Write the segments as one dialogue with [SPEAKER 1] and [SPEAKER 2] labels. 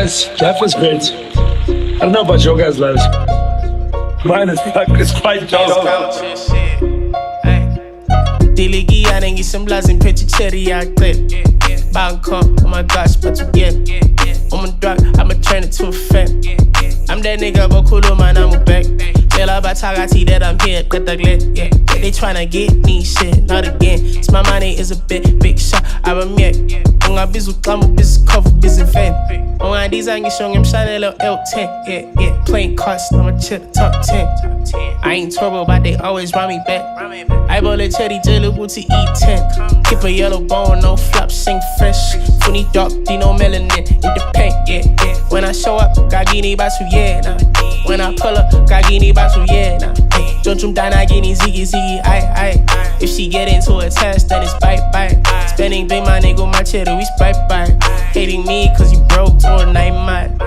[SPEAKER 1] Yes, Jeff is great. I don't know about your guys' lives. Mine is quite dope.
[SPEAKER 2] Diligi anengisemlazi mphethe cherry yakhe Bangkok, oh my gosh, but you get I'm a drug, I'ma turn it to a fan I'm that nigga, but cool man, I'm a back Tell about Tagati that I'm here, cut the glit, yeah They tryna get me, shit, not again It's my money is a big shot, I'm a mek Unga bizu klamu, bizu cover, bizu fan Unga design, showing him shine a L10, yeah Playing cards, I'ma chill top 10 I ain't trouble, but they always run me back I bought a cherry jelly, go to E10 Keep a yellow bone, no flops, sing fresh Funny dark, no melanin, in the paint, yeah When I show up, gagini basu, yeah, nah When I pull up, gagini basu, yeah, nah Don't jump down, I gini ziggy, aye If she get into a test, then it's bite Spending big my nigga, my cheddar, we bite Hating me, cause you broke to a night, man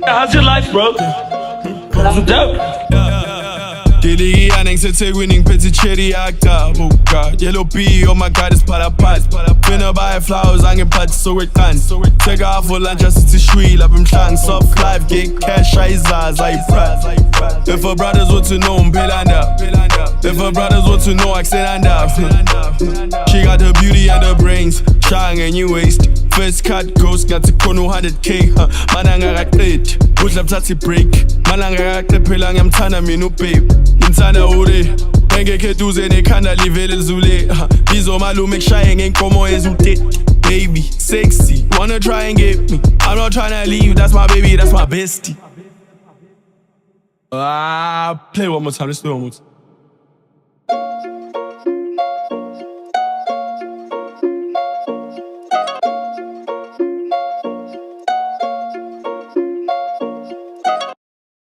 [SPEAKER 1] How's your life, bro? That's dope.
[SPEAKER 3] Diligi anengithe winning phethe cherry yakhe oh god yellow bee oh my god it's palapat finna buy flowers angiphathi sokweqanda take off for lunch asithi shwi lapha emhlanga soft life get cash ayizazi ayipride if her brothers want to know mpelanda if her brothers want to know akuselanda she got her beauty and her brains shy ngenye waist first cut goes ngathi khona 100k mana ngakaqedi udla mthatha break mana ngakaqephela ngiyamthanda mina ubabe Insana ure Engekhe duze nekhanda livele lizule Bizo malume kushaye ngenkomo ezude Baby, sexy, wanna try and get me I'm not tryna leave, that's my baby, that's my bestie Play one more time, let's do one more time